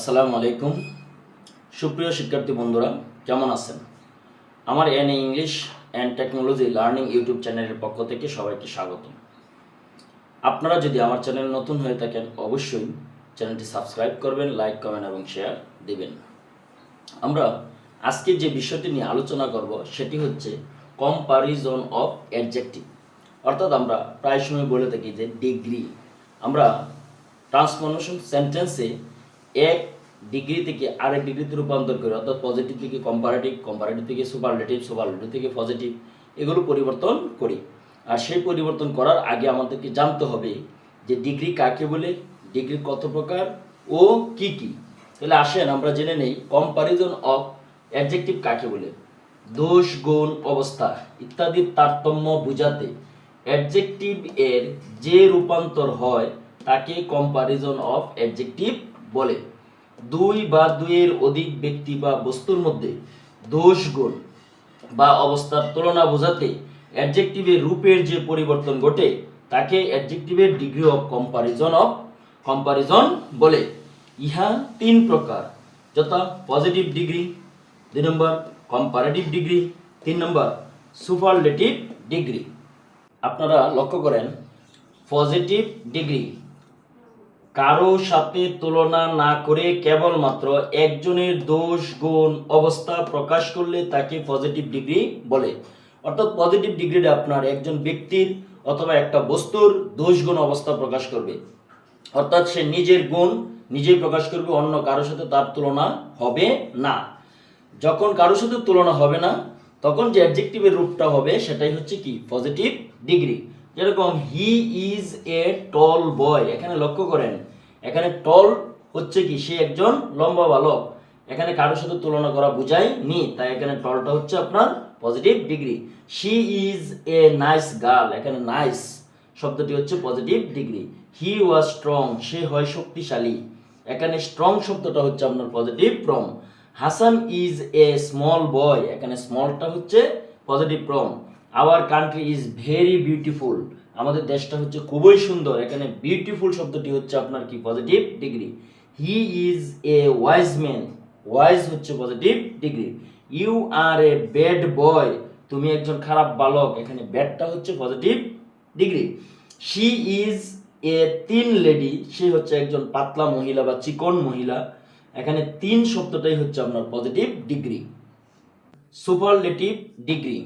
আসসালামু আলাইকুম। সুপ্রিয় শিক্ষার্থী বন্ধুরা, কেমন আছেন? আমার NA English and technology learning YouTube চ্যানেলের পক্ষ থেকে সবাইকে স্বাগত। আপনারা যদি আমার চ্যানেল নতুন হয়ে থাকেন, অবশ্যই চ্যানেলটি সাবস্ক্রাইব করবেন, লাইক, কমেন্ট এবং শেয়ার দিবেন। আমরা আজকে যে বিষয়টি নিয়ে আলোচনা করব সেটি হচ্ছে কম্পারিজন অফ অ্যাডজেক্টিভ। অর্থাৎ আমরা প্রায় সময় বলে থাকি যে ডিগ্রি। আমরা ট্রান্সফরমেশন সেন্টেন্সে এক ডিগ্রি থেকে আরেক ডিগ্রিতে রূপান্তর করি, অর্থাৎ পজিটিভ থেকে কম্পারেটিভ, কম্পারেটিভ থেকে সুপারলেটিভ, সুপারলেটিভ থেকে পজিটিভ, এগুলো পরিবর্তন করি। আর সেই পরিবর্তন করার আগে আমাদেরকে জানতে হবে যে ডিগ্রি কাকে বলে, ডিগ্রি কত প্রকার ও কি কি। তাহলে আসেন আমরা জেনে নেই কম্পারিজন অফ অ্যাডজেক্টিভ কাকে বলে। দোষ, গুণ, অবস্থা ইত্যাদির তারতম্য বোঝাতে অ্যাডজেক্টিভ এর যে রূপান্তর হয় তাকে কম্পারিজন অফ অ্যাডজেক্টিভ বলে। দুই বা দুইয়ের অধিক ব্যক্তি বা বস্তুর মধ্যে দোষ, গুণ বা অবস্থার তুলনা বোঝাতে অ্যাডজেক্টিভের রূপের যে পরিবর্তন ঘটে তাকে অ্যাডজেক্টিভের ডিগ্রি অফ কম্পারিজন বলে। ইহা তিন প্রকার, যথা পজিটিভ ডিগ্রি, 2 নম্বর কম্পারেটিভ ডিগ্রি, 3 নম্বর সুপারলেটিভ ডিগ্রি। আপনারা লক্ষ্য করেন, পজিটিভ ডিগ্রি কারো সাথে তুলনা না করে কেবলমাত্র একজনের দোষ, গুণ, অবস্থা প্রকাশ করলে তাকে পজিটিভ ডিগ্রি বলে। অর্থাৎ পজিটিভ ডিগ্রিটা আপনার একজন ব্যক্তির অথবা একটা বস্তুর দোষ, গুণ, অবস্থা প্রকাশ করবে। অর্থাৎ সে নিজের গুণ নিজেই প্রকাশ করবে, অন্য কারোর সাথে তার তুলনা হবে না। যখন কারোর সাথে তুলনা হবে না, তখন যে অ্যাডজেক্টিভের রূপটা হবে সেটাই হচ্ছে কি পজিটিভ ডিগ্রি। যেরকম হি ইজ এ টল বয়, এখানে লক্ষ্য করেন, এখানে টল হচ্ছে কি সে একজন লম্বা বালক, এখানে কারোর সাথে তুলনা করা বুঝায়নি, তাই এখানে টলটা হচ্ছে আপনার positive degree. She is a nice girl, এখানে নাইস শব্দটি হচ্ছে positive degree. He was strong, সে হয় শক্তিশালী, এখানে স্ট্রং শব্দটা হচ্ছে আপনার positive form. Hasan is a small boy, এখানে স্মলটা হচ্ছে positive form. Our country is very beautiful, আমাদের দেশটা হচ্ছে খুবই সুন্দর, এখানে বিউটিফুল শব্দটি হচ্ছে আপনার কি positive degree. He is a wise man, wise হচ্ছে positive degree. You are a bad boy, তুমি একজন খারাপ বালক, এখানে ব্যাডটা হচ্ছে positive degree. She is a thin lady, সে হচ্ছে একজন পাতলা মহিলা বা চিকন মহিলা, এখানে তিন শব্দটাই হচ্ছে আপনার পজিটিভ ডিগ্রি। সুপারলেটিভ ডিগ্রি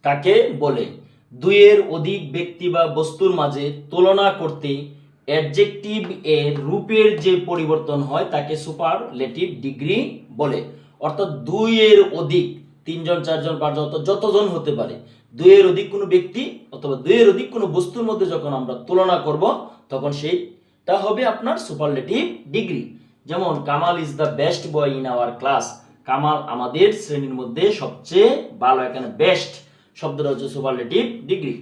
কাকে বলে? দুইয়ের অধিক ব্যক্তি বা বস্তুর মাঝে তুলনা করতে অ্যাডজেক্টিভ এর রূপের যে পরিবর্তন হয় তাকে সুপারলেটিভ ডিগ্রি বলে। অর্থাৎ দুইয়ের অধিক, 3 জন 4 জন 5 জন যতজন হতে পারে, দুইয়ের অধিক কোনো ব্যক্তি অথবা দুইয়ের অধিক কোনো বস্তুর মধ্যে যখন আমরা তুলনা করব তখন সেইটা হবে আপনার সুপারলেটিভ ডিগ্রি। যেমন Kamal is the best boy in our class, Kamal আমাদের শ্রেণীর মধ্যে সবচেয়ে ভালো, এখানে বেস্ট শব্দটা হচ্ছে superlative degree.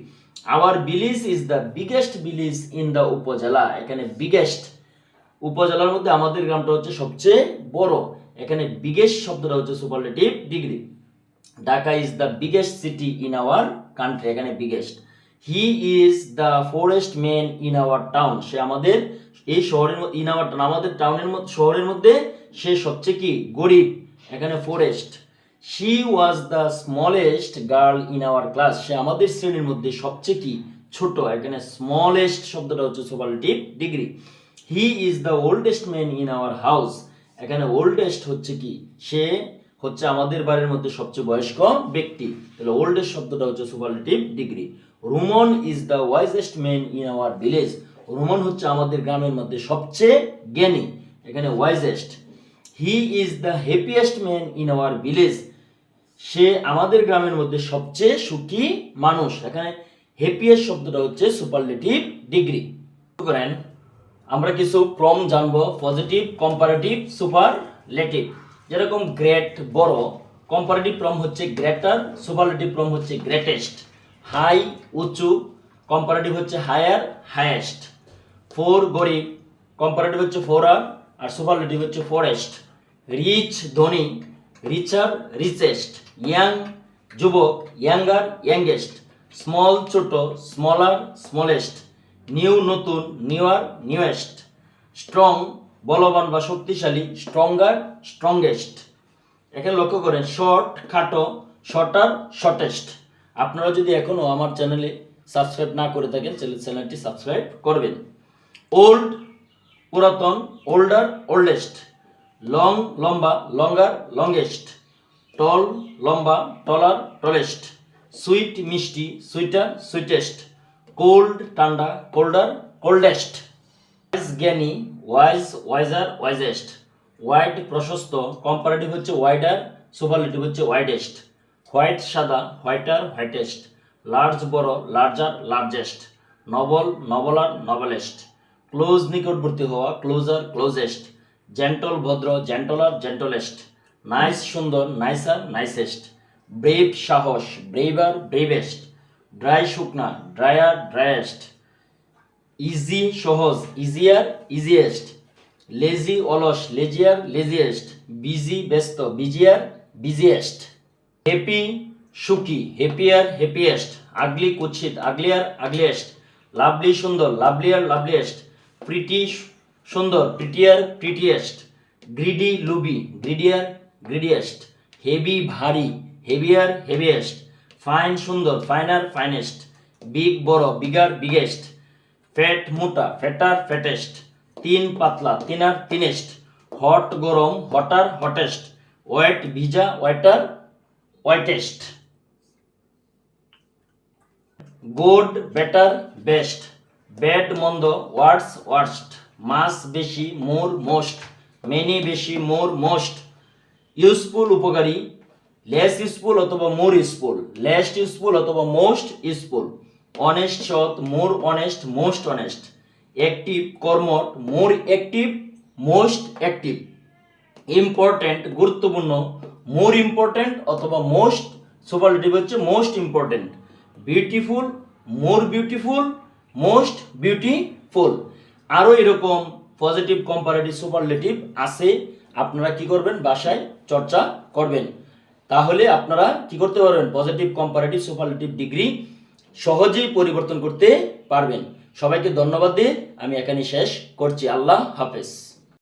Our village is the biggest village in the উপজেলা, এখানে বিগেস্ট, উপজেলার মধ্যে আমাদের গ্রামটা হচ্ছে সবচেয়ে বড়, এখানে বিগেস্ট শব্দটা হচ্ছে superlative degree. Dhaka is the biggest city in our country, এখানে biggest. He is the poorest man in our town, সে আমাদের এই শহরের ইন আওয়ার টাউন, আমাদের টাউনের মধ্যে, শহরের মধ্যে সে সবচেয়ে কি গরিব, এখানে poorest. She was the smallest girl in our class, সে আমাদের শ্রেণীর মধ্যে সবচেয়ে কি ছোট, এখানে স্মলেস্ট শব্দটা হচ্ছে superlative degree. He is the oldest man in our house, এখানে ওল্ডেস্ট হচ্ছে কি সে হচ্ছে আমাদের বাড়ির মধ্যে সবচেয়ে বয়স্ক ব্যক্তি, তাহলে ওল্ডেস্ট শব্দটা হচ্ছে superlative degree. Ruman is the wisest man in our village, Ruman হচ্ছে আমাদের গ্রামের মধ্যে সবচেয়ে জ্ঞানী, এখানে wisest. He is the happiest man in our village, সে আমাদের গ্রামের মধ্যে সবচেয়ে সুখী মানুষ, এখানে হ্যাপিয়েস্ট শব্দটা হচ্ছে সুপারলেটিভ ডিগ্রি। করেন আমরা কিছু ফর্ম জানবো, পজিটিভ, কম্পারেটিভ, সুপারলেটিভ। যেরকম গ্রেট বড়, কম্পারেটিভ ফর্ম হচ্ছে গ্রেটার, সুপারলেটিভ ফর্ম হচ্ছে গ্রেটেস্ট। হাই উঁচু, কম্পারেটিভ হচ্ছে হায়ার, হাইয়েস্ট। ফোর গরিব, কম্পারেটিভ হচ্ছে ফোরার আর সুপারলেটিভ হচ্ছে ফরেস্ট। রিচ ধনী, রিচার, রিচেস্ট। ইয়াং যুবক, ইয়াঙ্গার, ইয়াঙ্গেস্ট। স্মল ছোট, স্মলার, স্মলেস্ট। নিউ নতুন, নিউয়ার, নিউয়েস্ট। স্ট্রং বলবান বা শক্তিশালী, স্ট্রঙ্গার, স্ট্রংগেস্ট। এখানে লক্ষ্য করেন শর্ট, খাটো, শর্টার, শর্টেস্ট। আপনারা যদি এখনও আমার চ্যানেলে সাবস্ক্রাইব না করে থাকেন চ্যানেলটি সাবস্ক্রাইব করবেন। ওল্ড, পুরাতন, ওল্ডার, ওল্ডেস্ট। লং, লম্বা, লঙ্গার, লংগেস্ট। টল, লম্বা, টলার, টলেস্ট। সুইট, মিষ্টি, সুইটার, সুইটেস্ট। কোল্ড, ঠান্ডা, কোল্ডার, কোল্ডেস্ট। ওয়াইজ, জ্ঞানী, ওয়াইজ, ওয়াইজার, ওয়াইজেস্ট। ওয়াইড, প্রশস্ত, কম্পারেটিভ হচ্ছে ওয়াইডার, সুপারলেটিভ হচ্ছে ওয়াইডেস্ট। হোয়াইট, সাদা, হোয়াইটার, হোয়াইটেস্ট। লার্জ, বড়, larger, largest. Noble, nobler, noblest. Close, নিকটবর্তী হওয়া, ক্লোজার, ক্লোজেস্ট। জেন্টল, ভদ্র, জেন্টলার, জেন্টলেস্ট। নাইস, সুন্দর, নাইসার, নাইসেস্ট। ব্রেভ, সাহস, ব্রেভার, ব্রেভেস্ট। ড্রাই, শুকনা, ড্রায়ার, ড্রায়েস্ট। ইজি, সহজ, ইজিয়ার, ইজিয়েস্ট। লেজি, অলস, লেজিয়ার, লেজিয়েস্ট। বিজি, ব্যস্ত, বিজিয়ার, বিজিয়েস্ট। হ্যাপি, সুখী, হ্যাপিয়ার, হ্যাপিয়েস্ট। আগলি, কুৎসিত, আগলিয়ার, আগলিয়েস্ট। লাভলি, সুন্দর, লাভলিয়ার, লাভলিয়েস্ট। প্রিটি, সুন্দর, প্রিটিয়ার, প্রিটিয়েস্ট। গ্রিডি, লুবি, গ্রিডিয়ার, গ্রিডিয়েস্ট। হেভি, ভারী, হেভিয়ার, হেভিয়েস্ট। ফাইন, সুন্দর, ফাইনার, ফাইনেস্ট। বিগ, বড়, বিগার, বিগেস্ট। ফ্যাট, মোটা, ফ্যাটার, ফ্যাটেস্ট। তিন, পাতলা, তিনার, তিনেস্ট। হট, গরম, হটার, হটেস্ট। ওয়েট, ভিজা, wetter, wettest. Good, better, best. Bad, মন্দ, ওয়ার্স, ওয়ার্স্ট। মাস, বেশি, মোর, মোস্ট। মেনি, বেশি, মোর, মোস্ট। ইউজফুল, উপকারী, লেস ইউজফুল অথবা মোর ইউজফুল, লেস্ট ইউজফুল অথবা মোস্ট ইউজফুল। অনেস্ট, সৎ, more honest, most honest. Active, কর্মঠ, more active, most active. Important, গুরুত্বপূর্ণ, more important অথবা মোস্ট, সুপারলেটিভ হচ্ছে most important. Beautiful, more beautiful, most beautiful. আরও এরকম পজিটিভ, কম্পারেটিভ, সুপারলেটিভ আছে। আপনারা কি করবেন, বাসায় চর্চা করবেন, তাহলে আপনারা কি করতে পারবেন, পজিটিভ, কম্পারেটিভ, সুপারলেটিভ ডিগ্রি সহজেই পরিবর্তন করতে পারবেন। সবাইকে ধন্যবাদ দিয়ে আমি এখানে শেষ করছি। আল্লাহ হাফেজ।